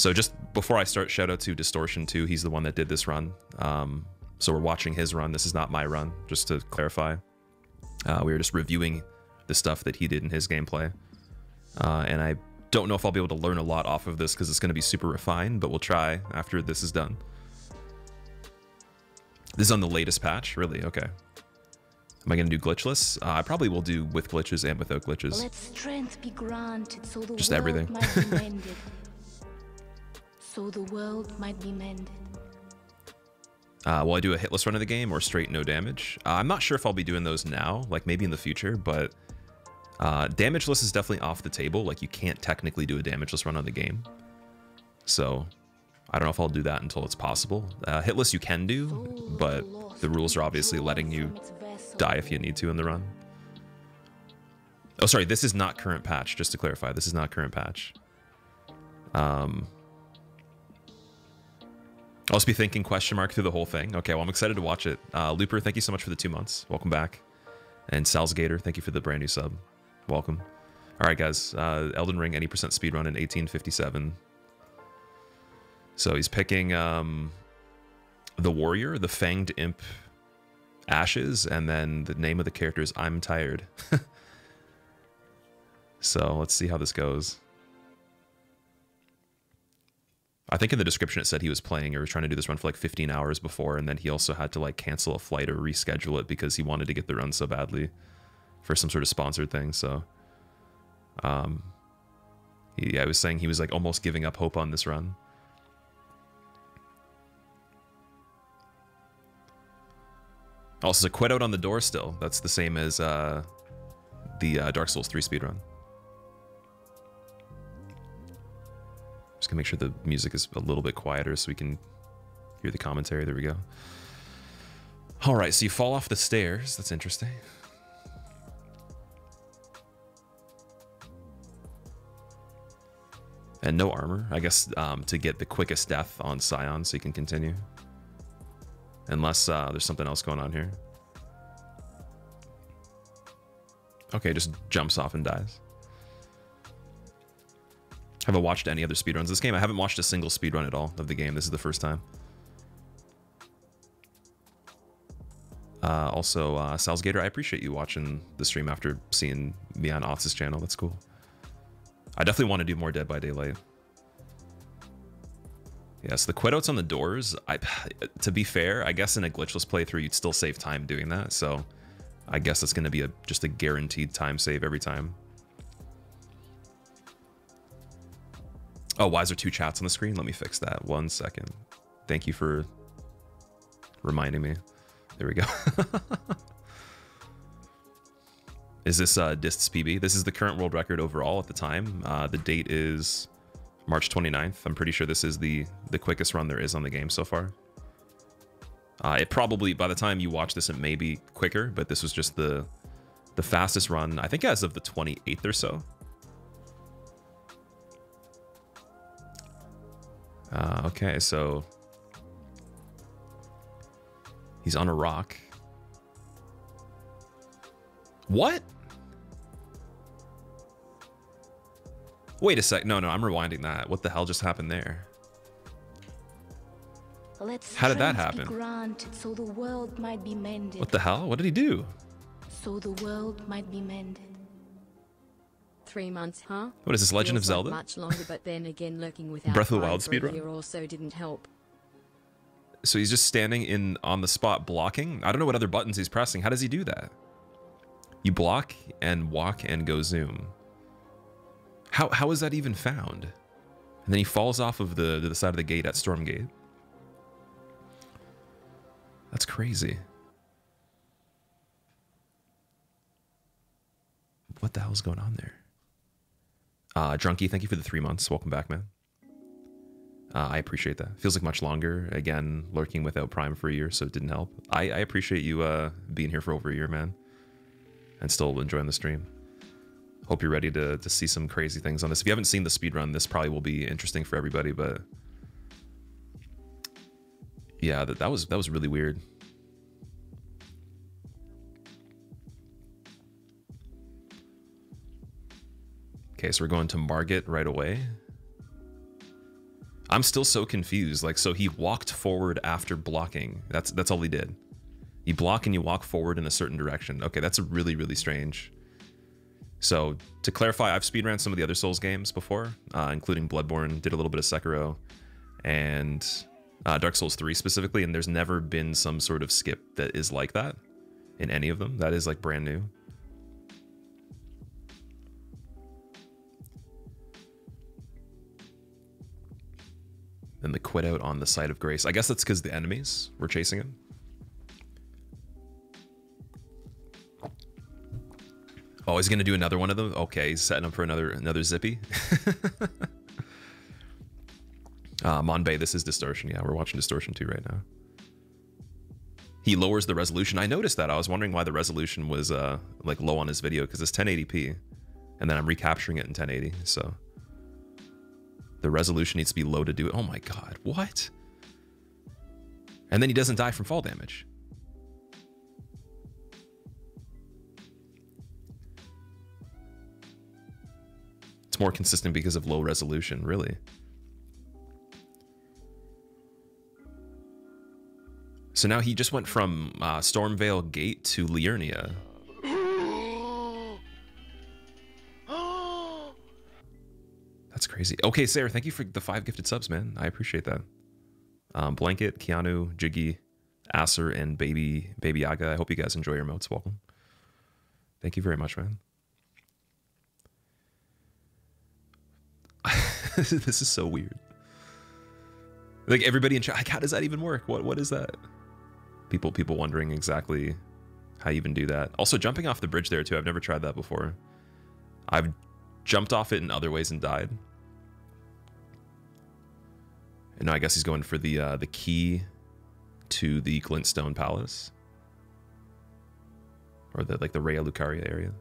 So just before I start, shout out to Distortion 2. He's the one that did this run. So we're watching his run. This is not my run, just to clarify. We were just reviewing the stuff that he did in his gameplay. And I don't know if I'll be able to learn a lot off of this because it's going to be super refined, but we'll try after this is done. This is on the latest patch, really? Okay. Am I going to do glitchless? I probably will do with glitches and without glitches. Let strength be granted so the Just world everything. might be mended. So the world might be mended. Will I do a hitless run of the game or straight no damage? I'm not sure if I'll be doing those now, like maybe in the future, but damageless is definitely off the table. Like you can't technically do a damageless run on the game. So I don't know if I'll do that until it's possible. Hitless you can do, but the rules are obviously letting you die if you need to in the run. Oh, sorry, this is not current patch, just to clarify. This is not current patch. I'll just be thinking question mark through the whole thing. Okay, well, I'm excited to watch it. Looper, thank you so much for the 2 months. Welcome back. And Salzgator, thank you for the brand new sub. Welcome. All right, guys. Elden Ring, any percent speedrun in 1857. So he's picking the warrior, the fanged imp Ashes, and then the name of the character is I'm Tired. So let's see how this goes. I think in the description it said he was playing or was trying to do this run for like 15 hours before, and then he also had to like cancel a flight or reschedule it because he wanted to get the run so badly for some sort of sponsored thing. So I was saying he was like almost giving up hope on this run. Also, a quit out on the door still. That's the same as the Dark Souls 3 speedrun. Just gonna make sure the music is a little bit quieter so we can hear the commentary. There we go. All right, so you fall off the stairs. That's interesting. And no armor, I guess, to get the quickest death on Scion so you can continue. Unless there's something else going on here. Okay, just jumps off and dies. Haven't watched any other speedruns of this game. I haven't watched a single speedrun at all of the game. This is the first time. Also, Salzgator, I appreciate you watching the stream after seeing me on Otz's channel. That's cool. I definitely want to do more Dead by Daylight. Yes, the quit outs on the doors, to be fair, I guess in a glitchless playthrough, you'd still save time doing that. So I guess it's going to be just a guaranteed time save every time. Oh, why is there 2 chats on the screen? Let me fix that. 1 second. Thank you for reminding me. There we go. Is this Dist's PB? This is the current world record overall at the time. The date is March 29th. I'm pretty sure this is the quickest run there is on the game so far. It probably, by the time you watch this, it may be quicker, but this was just the fastest run, I think as of the 28th or so. Okay, so he's on a rock. What? Wait a sec. No, I'm rewinding that. What the hell just happened there? How did that happen? So the world might be mended. What the hell? What did he do? So the world might be mended. 3 months, huh? What is this, Legend of Zelda? Much longer, but then again, lurking without Breath of the Wild speedrun? here also didn't help. So he's just standing on the spot blocking? I don't know what other buttons he's pressing. How does he do that? You block and walk and go zoom. How is that even found? And then he falls off of the side of the gate at Stormgate. That's crazy. What the hell's going on there? Drunky, thank you for the 3 months. Welcome back, man. I appreciate that. Feels like much longer. Again, lurking without Prime for a year, so it didn't help. I appreciate you being here for over a year, man. And still enjoying the stream. Hope you're ready to see some crazy things on this. If you haven't seen the speedrun, this probably will be interesting for everybody, but yeah, that was really weird. Okay, so we're going to Margit right away. I'm still so confused. Like, so he walked forward after blocking. That's all he did. You block and you walk forward in a certain direction. Okay, that's really, really strange. So to clarify, I've speedrun some of the other Souls games before, including Bloodborne, did a little bit of Sekiro, and Dark Souls 3 specifically, and there's never been some sort of skip that is like that in any of them. That is like brand new. Then the quit out on the side of grace. I guess that's because the enemies were chasing him. Oh, he's gonna do another one of them? Okay, he's setting up for another zippy. Monbay, this is Distortion. Yeah, we're watching Distortion 2 right now. He lowers the resolution. I noticed that. I was wondering why the resolution was like low on his video, because it's 1080p, and then I'm recapturing it in 1080. So the resolution needs to be low to do it. Oh my god, what? And then he doesn't die from fall damage. It's more consistent because of low resolution, really. So now he just went from Stormvale Gate to Liurnia. That's crazy. Okay, Sarah, thank you for the 5 gifted subs, man. I appreciate that. Blanket, Keanu, Jiggy, Acer, and Baby Yaga. I hope you guys enjoy your emotes. Welcome. Thank you very much, man. This is so weird. Like, everybody in chat, like, how does that even work? What is that? People wondering exactly how you even do that. Also, jumping off the bridge there too. I've never tried that before. I've jumped off it in other ways and died. And now I guess he's going for the key to the Glintstone Palace, or the Raya Lucaria area.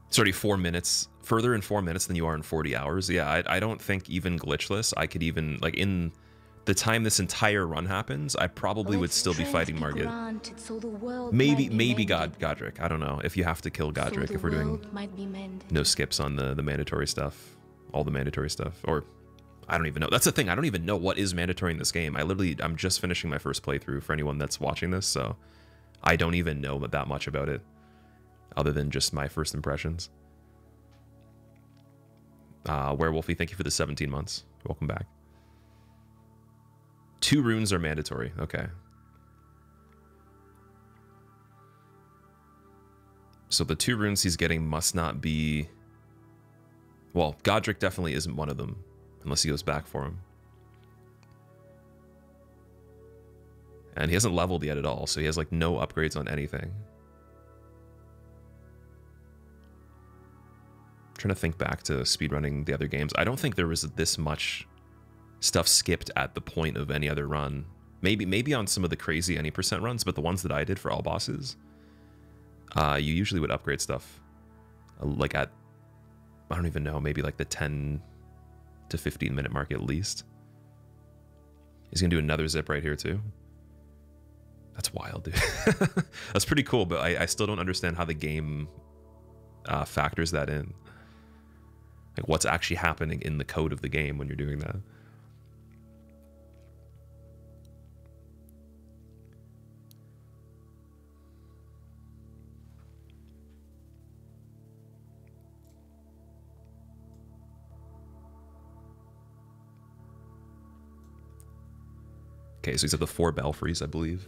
It's already 4 minutes, further in 4 minutes than you are in 40 hours. Yeah, I don't think even glitchless, I could even, like, in the time this entire run happens, I probably would still be fighting Margit. Maybe Godric. I don't know if you have to kill Godric, if we're doing no skips on the mandatory stuff, all the mandatory stuff, or I don't even know. That's the thing. I don't even know what is mandatory in this game. I'm just finishing my first playthrough for anyone that's watching this, so I don't even know that much about it, other than just my first impressions. Werewolfy, thank you for the 17 months. Welcome back. 2 runes are mandatory. Okay. So the 2 runes he's getting must not be... Well, Godric definitely isn't one of them, unless he goes back for him. And he hasn't leveled yet at all, so he has, like, no upgrades on anything. Trying to think back to speedrunning the other games. I don't think there was this much stuff skipped at the point of any other run. Maybe on some of the crazy any % runs, but the ones that I did for all bosses, you usually would upgrade stuff like at, I don't even know, maybe like the 10 to 15 minute mark at least. He's gonna do another zip right here too. That's wild, dude. That's pretty cool, but I still don't understand how the game factors that in. Like, what's actually happening in the code of the game when you're doing that. Okay, so he's at the 4 belfries, I believe.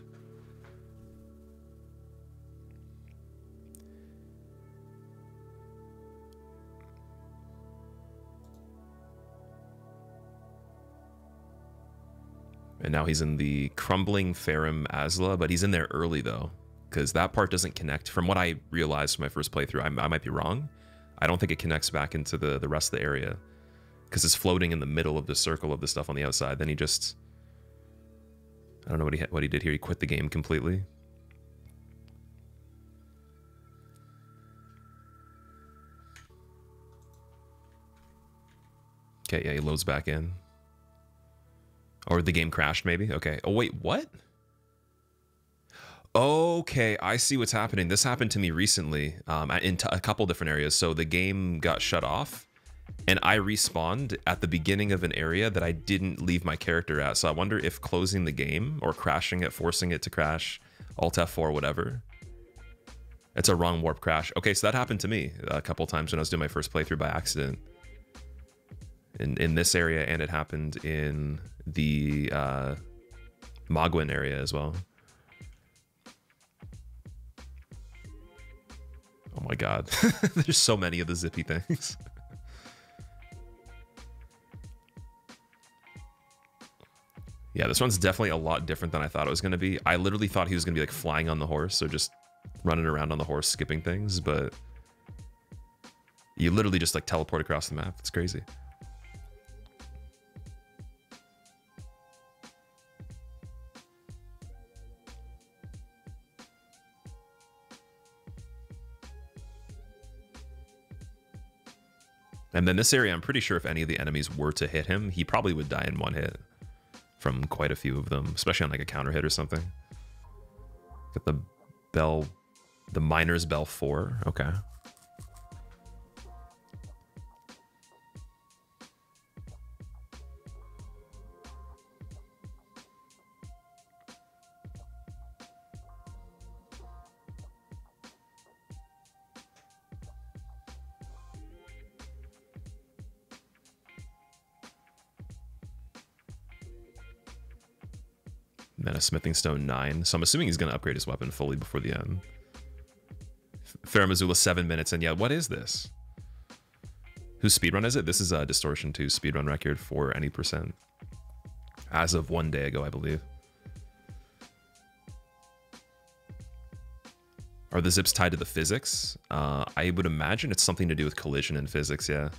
And now he's in the Crumbling, Farum, Azula, but he's in there early, though, because that part doesn't connect. From what I realized from my first playthrough, I might be wrong. I don't think it connects back into the rest of the area, because it's floating in the middle of the circle of the stuff on the outside. Then he just... I don't know what he did here. He quit the game completely. Okay, yeah, he loads back in. Or the game crashed, maybe? Okay. Oh, wait, what? Okay, I see what's happening. This happened to me recently in a couple different areas. So the game got shut off, and I respawned at the beginning of an area that I didn't leave my character at. So I wonder if closing the game or crashing it, forcing it to crash, Alt F4, whatever. It's a wrong warp crash. Okay, so that happened to me a couple times when I was doing my first playthrough by accident. In this area, and it happened in the Mogwin area as well. Oh my god. There's so many of the zippy things. Yeah, this one's definitely a lot different than I thought it was going to be. I literally thought he was going to be like flying on the horse, or just running around on the horse skipping things, but you literally just like teleport across the map. It's crazy. And then this area, I'm pretty sure if any of the enemies were to hit him, he probably would die in one hit from quite a few of them, especially on like a counter hit or something. Got the bell, the Miner's Bell 4. Okay. Then a Smithing Stone 9. So I'm assuming he's going to upgrade his weapon fully before the end. Farum Azula 7 minutes. And yeah, what is this? Whose speedrun is it? This is a Distortion 2 speedrun record for any percent. As of 1 day ago, I believe. Are the zips tied to the physics? I would imagine it's something to do with collision and physics, yeah.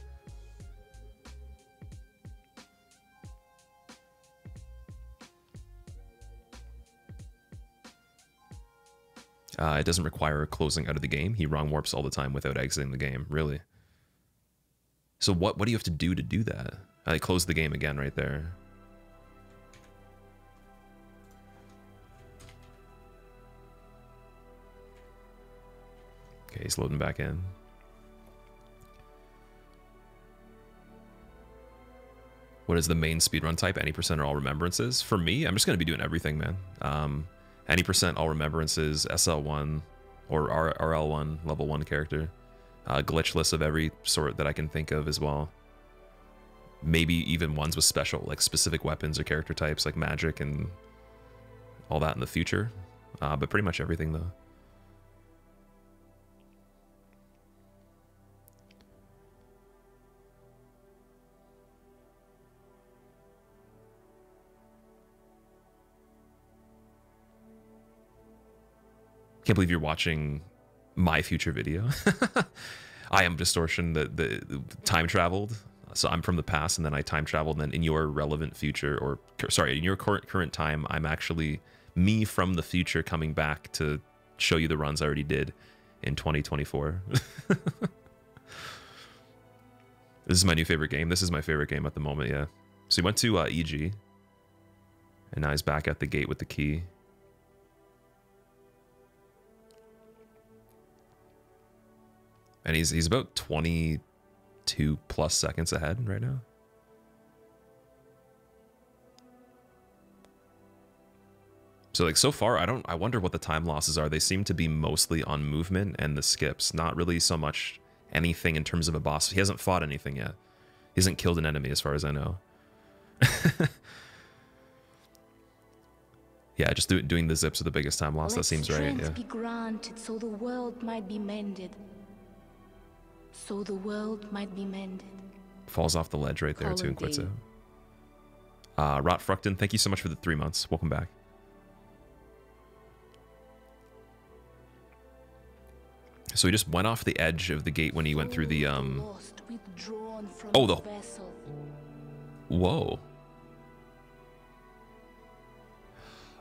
It doesn't require closing out of the game. He wrong warps all the time without exiting the game, really. So what do you have to do that? I close the game again right there. Okay, he's loading back in. What is the main speedrun type? Any percent or all remembrances? For me, I'm just going to be doing everything, man. Any percent all remembrances, SL1 or RL1, level 1 character. Glitchless of every sort that I can think of as well. Maybe even ones with special, like specific weapons or character types, like magic and all that in the future. But pretty much everything, though. Can't believe you're watching my future video. I am Distortion, the time traveled. So I'm from the past, and then I time traveled, and then in your relevant future, or sorry, in your current time, I'm actually me from the future coming back to show you the runs I already did in 2024. This is my new favorite game. This is my favorite game at the moment, yeah. So he went to EG, and now he's back at the gate with the key. And he's about 22 plus seconds ahead right now. So like so far, I wonder what the time losses are. They seem to be mostly on movement and the skips, not really so much anything in terms of a boss. He hasn't fought anything yet. He hasn't killed an enemy as far as I know. Yeah, just doing the zips are the biggest time loss. That seems right. Yeah. Be granted so the world might be mended. So the world might be mended. Falls off the ledge right there too and quits it. Rot Fructin, thank you so much for the 3 months. Welcome back. So he just went off the edge of the gate when he went through the oh, the whoa.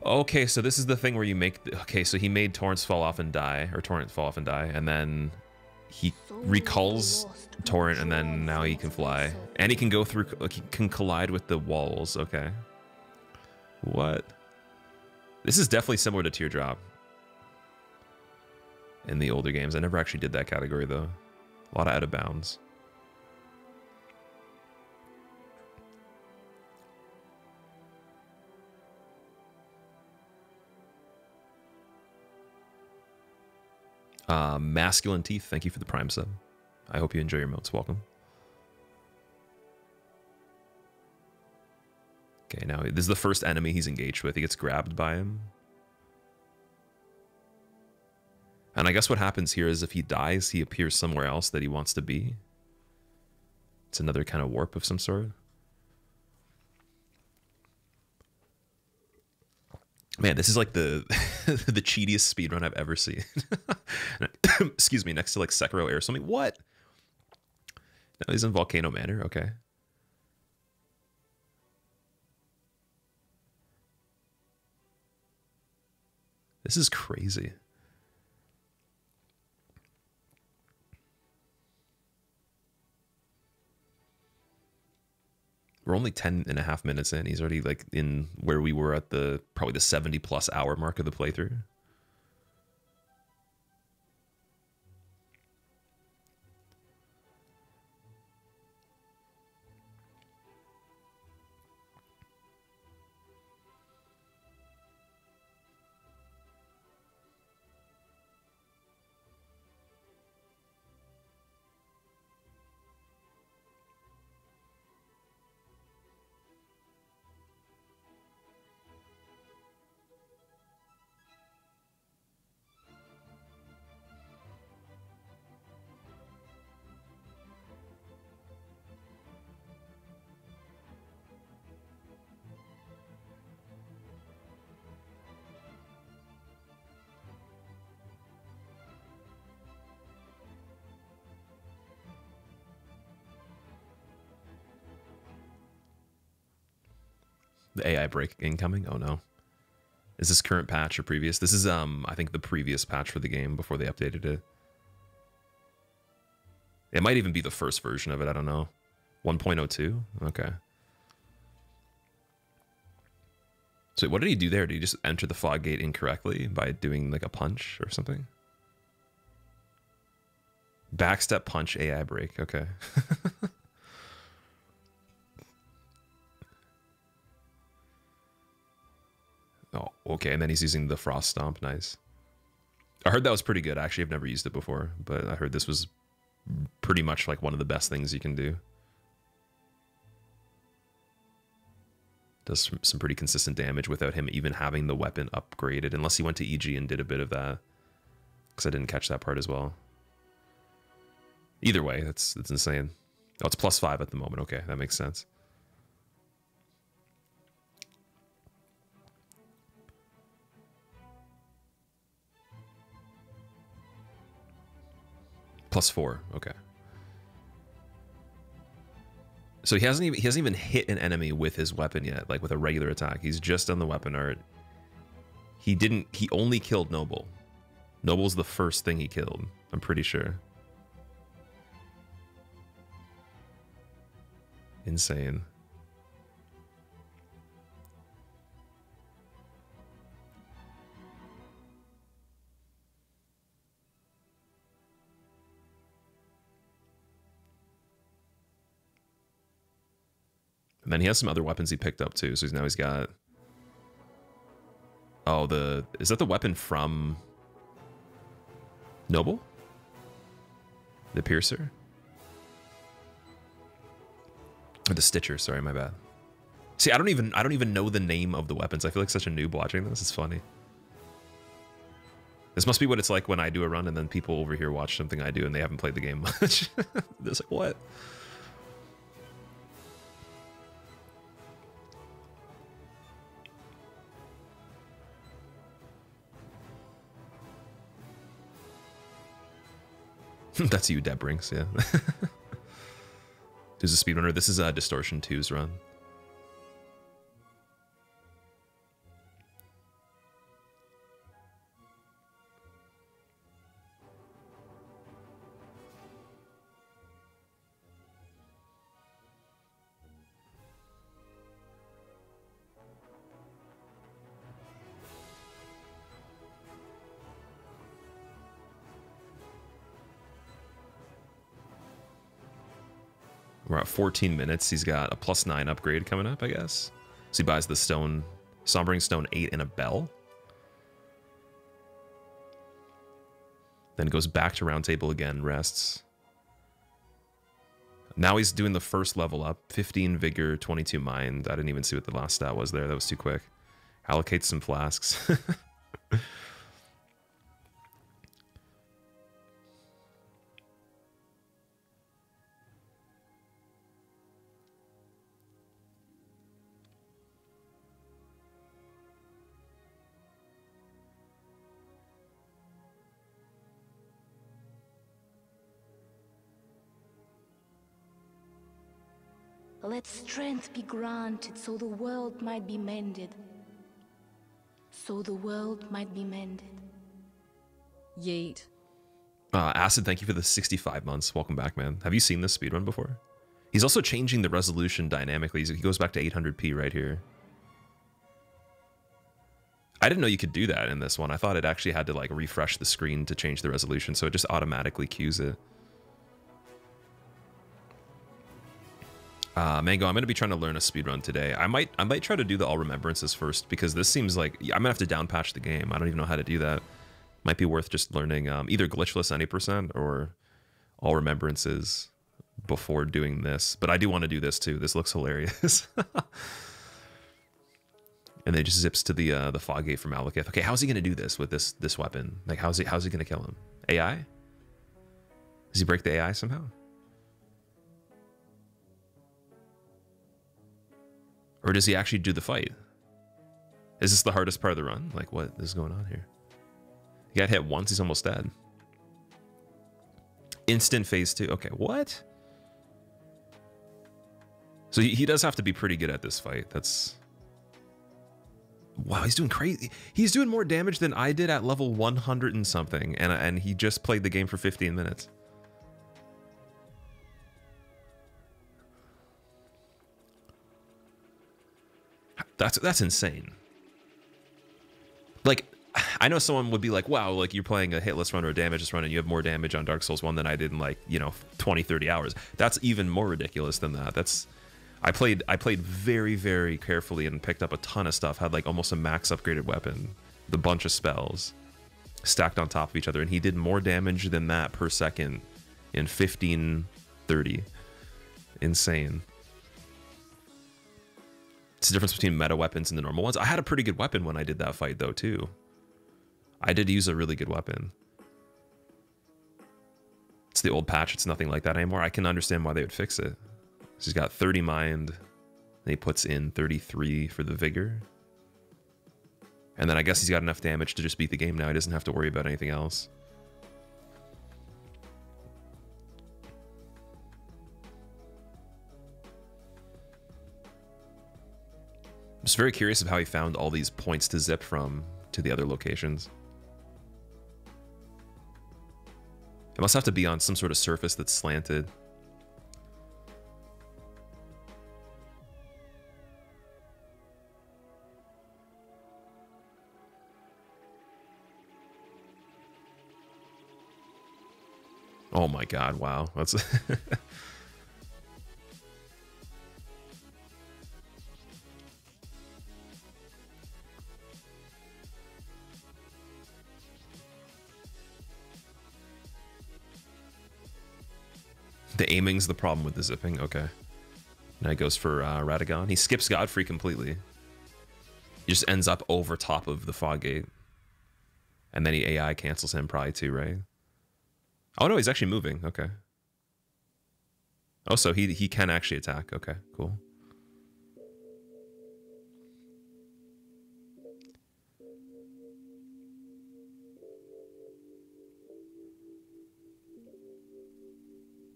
Okay, so this is the thing where you make okay, so he made Torrents fall off and die, or Torrent fall off and die, and then he recalls Torrent, and then now he can fly. And he can go through, like, he can collide with the walls. Okay. What? This is definitely similar to Teardrop. in the older games. I never actually did that category though. A lot of out of bounds. Masculine Teeth, thank you for the Prime sub. I hope you enjoy your motes. Welcome. Okay, now this is the first enemy he's engaged with. He gets grabbed by him. And I guess what happens here is if he dies, he appears somewhere else that he wants to be. It's another kind of warp of some sort. Man, this is like the the cheatiest speedrun I've ever seen. Excuse me, next to like Sekiro Air something. What? No, he's in Volcano Manor. Okay. This is crazy. We're only 10.5 minutes in. He's already like in where we were at the probably the 70+ hour mark of the playthrough. The AI break incoming? Oh no. Is this current patch or previous? This is I think the previous patch for the game before they updated it. It might even be the first version of it, I don't know. 1.02? Okay. So what did he do there? Did he just enter the fog gate incorrectly by doing like a punch or something? Backstep punch AI break, okay. Oh, okay, and then he's using the Frost Stomp, nice. I heard that was pretty good. Actually, I've never used it before, but I heard this was pretty much like one of the best things you can do. Does some pretty consistent damage without him even having the weapon upgraded, unless he went to EG and did a bit of that, because I didn't catch that part as well. Either way, that's insane. Oh, it's +5 at the moment. Okay, that makes sense. +4, okay. So he hasn't even hit an enemy with his weapon yet, like with a regular attack. He's just done the weapon art. He only killed Noble. Noble's the first thing he killed, I'm pretty sure. Insane. And then he has some other weapons he picked up too. So now he's got... Oh, is that the weapon from Noble? The Piercer? Or the Stitcher, sorry, my bad. See, I don't even know the name of the weapons. I feel like such a noob watching this. It's funny. This must be what it's like when I do a run and then people over here watch something I do and they haven't played the game much. They're like, what? That's you, Deb Brinks, yeah. Who's a speedrunner? This is Distortion 2's run. We're at 14 minutes. He's got a +9 upgrade coming up, I guess. So he buys the stone, Sombering Stone 8 and a bell. Then goes back to Roundtable again, rests. Now he's doing the first level up. 15 Vigor, 22 Mind. I didn't even see what the last stat was there. That was too quick. Allocates some flasks. Let strength be granted so the world might be mended. So the world might be mended. Yeet. Acid, thank you for the 65 months. Welcome back, man. Have you seen this speedrun before? He's also changing the resolution dynamically. He goes back to 800p right here. I didn't know you could do that in this one. I thought it actually had to like refresh the screen to change the resolution, so it just automatically cues it. Mango, I'm going to be trying to learn a speedrun today. I might try to do the all remembrances first, because this seems like I'm going to have to down patch the game. I don't even know how to do that. Might be worth just learning either glitchless any % or all remembrances before doing this. But I do want to do this too. This looks hilarious. And then he just zips to the fog gate from Malekith. Okay, how's he going to do this with this weapon? Like, how's he going to kill him? AI? Does he break the AI somehow? Or does he actually do the fight? Is this the hardest part of the run? Like, what is going on here? He got hit once, he's almost dead. Instant phase 2. Okay, what? So he does have to be pretty good at this fight. That's... Wow, he's doing crazy. He's doing more damage than I did at level 100 and something. And he just played the game for 15 minutes. That's insane. Like, I know someone would be like, wow, like you're playing a hitless run or a damageless run and you have more damage on Dark Souls 1 than I did in like, you know, 20, 30 hours. That's even more ridiculous than that. That's... I played very, very carefully and picked up a ton of stuff. Had like almost a max upgraded weapon, the bunch of spells stacked on top of each other, and he did more damage than that per second in 1530. Insane. It's the difference between meta weapons and the normal ones. I had a pretty good weapon when I did that fight though too. I did use a really good weapon. It's the old patch. It's nothing like that anymore. I can understand why they would fix it. So he's got 30 mind, and he puts in 33 for the vigor. And then I guess he's got enough damage to just beat the game now. He doesn't have to worry about anything else. I'm just very curious of how he found all these points to zip from to the other locations. It must have to be on some sort of surface that's slanted. Oh my god, wow. That's the aiming's the problem with the zipping. Okay. Now he goes for Radagon. He skips Godfrey completely. He just ends up over top of the fog gate. And then he AI cancels him probably too, right? Oh no, he's actually moving. Okay. Oh, so he can actually attack. Okay, cool.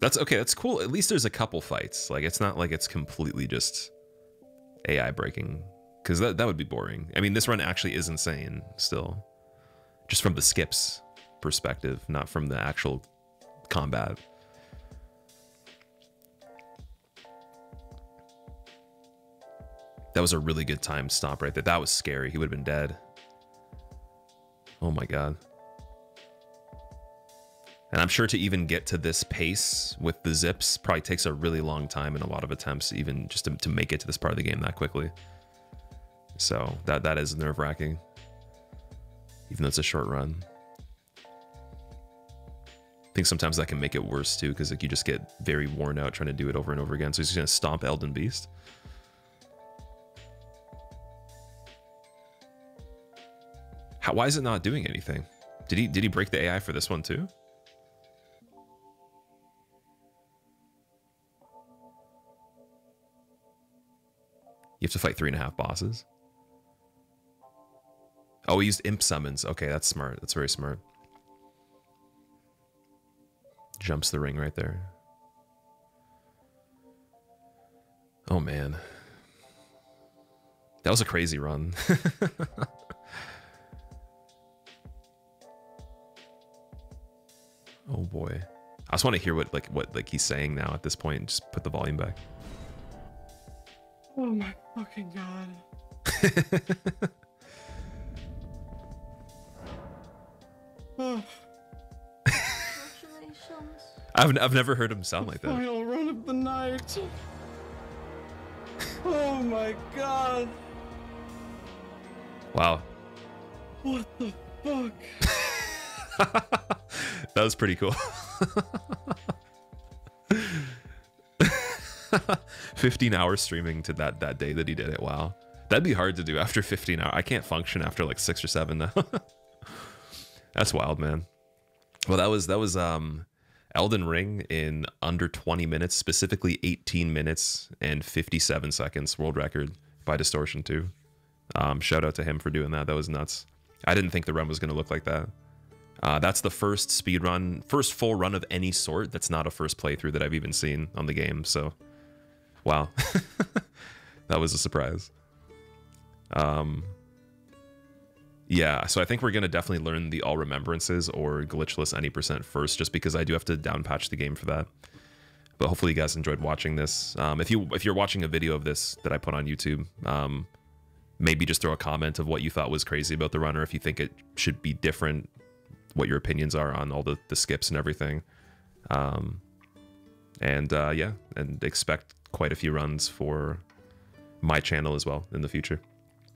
That's okay. That's cool. At least there's a couple fights. Like, it's not like it's completely just AI breaking, because that would be boring. I mean, this run actually is insane still, just from the skips perspective, not from the actual combat. That was a really good time stop right there. That was scary. He would have been dead. Oh my god. And I'm sure to even get to this pace with the zips probably takes a really long time and a lot of attempts, even just to make it to this part of the game that quickly. So that is nerve-wracking, even though it's a short run. I think sometimes that can make it worse too, because like you just get very worn out trying to do it over and over again. So he's just gonna stomp Elden Beast. Why is it not doing anything? Did he break the AI for this one too? You have to fight 3.5 bosses. Oh, he used imp summons. Okay, that's smart. That's very smart. Jumps the ring right there. Oh man. That was a crazy run. Oh boy. I just want to hear what he's saying now at this point. Just put the volume back. Oh my fucking god. Oh. Congratulations. I've never heard him sound like that. Final run of the night. Oh my god. Wow. What the fuck? That was pretty cool. 15 hours streaming to that day that he did it. Wow. That'd be hard to do after 15 hours. I can't function after like 6 or 7 now. That's wild, man. Well, that was Elden Ring in under 20 minutes, specifically 18 minutes and 57 seconds, world record by Distortion 2. Shout out to him for doing that. That was nuts. I didn't think the run was going to look like that. That's the first speedrun, first full run of any sort that's not a first playthrough that I've even seen on the game. So, wow. That was a surprise. Yeah, so I think we're going to definitely learn the All Remembrances or Glitchless Any % first, just because I do have to downpatch the game for that. But hopefully you guys enjoyed watching this. If you're watching a video of this that I put on YouTube, maybe just throw a comment of what you thought was crazy about the runner, if you think it should be different, what your opinions are on all the skips and everything. Yeah, and expect quite a few runs for my channel as well in the future.